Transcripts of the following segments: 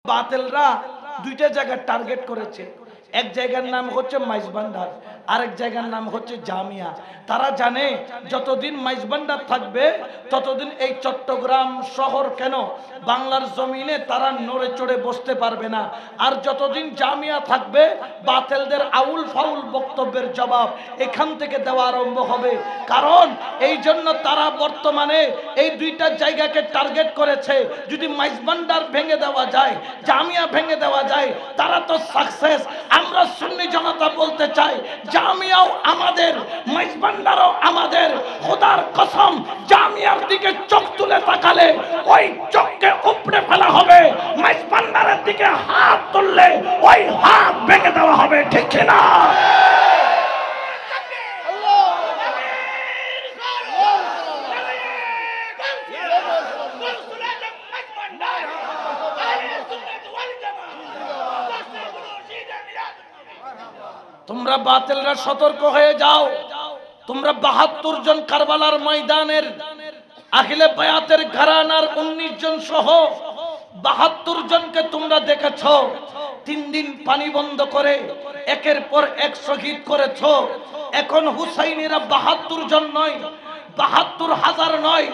বাতিলরা দুইটা জায়গা টার্গেট করেছে। এক জায়গার নাম হচ্ছে মাইজভান্ডার, আরেক জায়গার নাম হচ্ছে জামিয়া। তারা জানে যতদিন মাইজভান্ডার থাকবে ততদিন এই চট্টগ্রাম শহর কেন বাংলার জমিনে তারা নড়ে চড়ে বসতে পারবে না। আর যতদিন জামিয়া থাকবে বাতিলদের আউল ফাউল বক্তব্যের জবাব এখান থেকে দেওয়া আরম্ভ হবে। কারণ এই জন্য তারা বর্তমানে এই দুইটা জায়গাকে টার্গেট করেছে। যদি মাইজভান্ডার ভেঙে দেওয়া যায়, জামিয়া ভেঙে দেওয়া যায়, তারা তো সাকসেস। আমরা সুন্নি জনতা বলতে চাই, জামিয়াও আমাদের, মাইজভান্ডারও আমাদের। খোদার কসম, জামিয়ার দিকে চোখ তুলে তাকালে ওই চোখকে উপড়ে ফেলা হবে, মাইজভান্ডারের দিকে হাত তুললে ওই হাত ভেঙে দেওয়া হবে। ঠিক না? তোমরা বাতিলরা সতর্ক হয়ে যাও। তোমরা 72 জন কারবালার ময়দানের আখিলে বায়াতের ঘরানার 19 জন সহ 72 জনকে তোমরা দেখেছো। 3 দিন পানি বন্ধ করে একের পর এক শহীদ করেছো। এখন হুসাইনিরা 72 জন নয়, 72,000 নয়,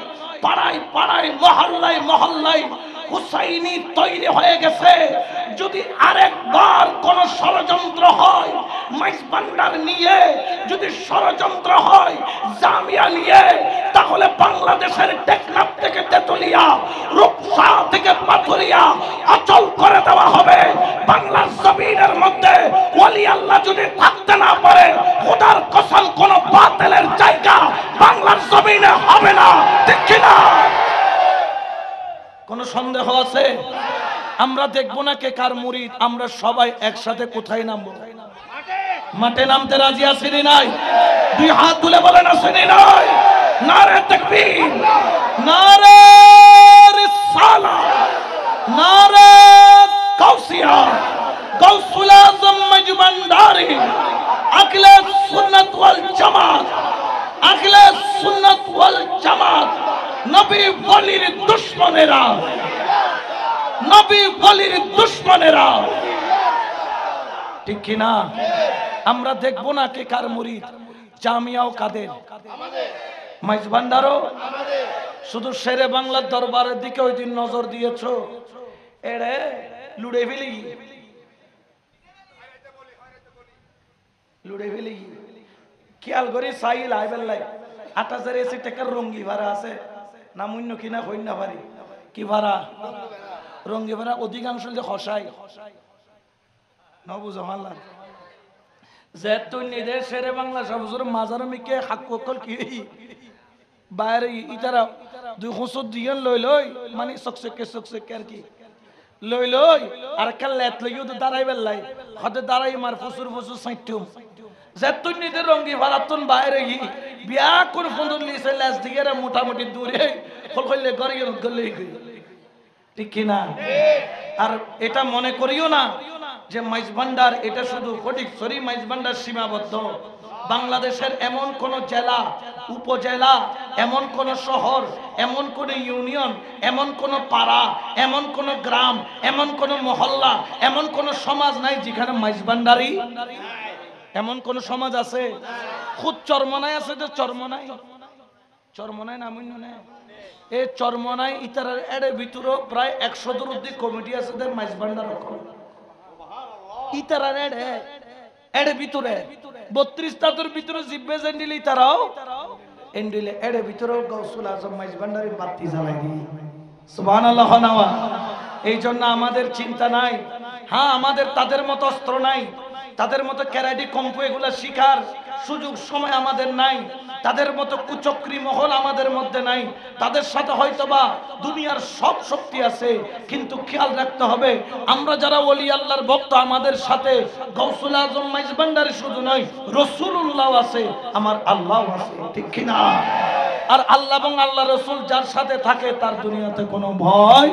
পাড়ায় পাড়ায় মহল্লায় মহল্লায় হুসাইনি তৈরি হয়ে গেছে। যদি আরেকবার কোন ষড়যন্ত্র হয়, মাইজভান্ডার নিয়ে যদি ষড়যন্ত্র হয়, জামিয়া নিয়ে, তাহলে বাংলাদেশের টেকনাফ থেকে তেতুলিয়া, রূপসা থেকে পাথুরিয়া অচল করে দেওয়া হবে। বাংলার জমিনের মধ্যে ওলি আল্লাহ যদি থাকতে না পারে, খোদার কসম কোন বাতিলের জায়গা বাংলার জমিনে হবে না। ঠিক না? কোন সন্দেহ আছে? আমরা দেখবো না কে কার মুরিদ। আমরা সবাই একসাথে কোথায় নামবো? মাঠে নামতে রাজি আছেন নাই? দুই হাত তুলে বলেন আছেন নাই? নারে তাকবীর, নারে রিসালাত, নারে গাউসিয়া, গাউসুল আজম মাইজভান্ডারী, আহলে সুন্নাত ওয়াল জামাত, আহলে সুন্নাত ওয়াল জামাত। নবী ওলির দুশমনেরা, নবী ওলির দুশমনেরা। ঠিক কি না? আমরা দেখবো না কে কার মুরিদ। জামিয়াও কাদের? মাইজভান্ডারও। শুধু শেরে বাংলার দরবারের দিকে ওই দিন নজর দিয়েছো, এড়ে লুড়ে ফেলি, লুড়ে ফেলি। খেয়াল করি সাইল আইবেল্লাই 8000 এসি টাকার রঙ্গি ভাড়া আছে না? মুন্য কিনা হই না পারি কি ভাড়া? রঙ্গি ভাড়া অধিকাংশ যে হসাই নবুজমাল্লাহ যে তুই নিদে শেরে বাংলা সবজুর মাজার মিকে হাক্কল কি বাইরে ইতারা 200 দিন লই লই মানে সকসকে আর কি লই লই আর কাল্লাত লইও তো দাঁড়াই বেলাই হতে দাঁড়াই মার ফুসুর ফুসুর সাইটুম যে তুই নিদে রঙ্গি ভাড়াতুন বাইরে বিয়া কোন ফন্দর লিসে লাস দিকে মোটামুটি দূরে খল খলে গরিয়ে গলেই ঠিক কি না? আর এটা মনে করিও না যে মাইজভান্ডার এটা শুধু ফটিকছড়ি মাইজভান্ডার সীমাবদ্ধ। বাংলাদেশের এমন কোন জেলা, উপজেলা, এমন কোন শহর, এমন কোন ইউনিয়ন, এমন কোন পাড়া, এমন কোন গ্রাম, এমন কোন মহল্লা, এমন কোন সমাজ নাই যেখানে মাইজভান্ডারি। এমন কোন সমাজ আছে? খুদ চরমনায় আছে যে চরমনায়, চরমনায় না মুন্য না এই চরমনায় ইতারার এর ভিতরে প্রায় 100 দূর অব্দি কমিটি আছে যে মাইজভান্ডার ইতারার এর ভিতরে 32 তাদের ভিতরে জিব্বে জেন্ডিলি তারাও এন্ডিলে এর ভিতরে গাউসুল আজম মাইজভান্ডারি বাতি জ্বালাই দি। সুবহানাল্লাহ। নাওয়া এই জন্য আমাদের চিন্তা নাই। হ্যাঁ, আমাদের তাদের মতো অস্ত্র নাই, তাদের মতো ক্যারাটি কম্পু এগুলা শিখার সুযোগ সময় আমাদের নাই, তাদের মতো কুচক্রী মহল আমাদের মধ্যে নাই। তাদের সাথে হয়তোবা দুনিয়ার সব শক্তি আছে, কিন্তু খেয়াল রাখতে হবে আমরা যারা ওলি আল্লাহর ভক্ত আমাদের সাথে গাউসুল আজম মাইজভান্ডারি শুধু নয়, রাসূলুল্লাহ আছে, আমার আল্লাহ আছে। ঠিক কি না? আর আল্লাহ এবং আল্লাহ রাসূল যার সাথে থাকে তার দুনিয়াতে কোনো ভয়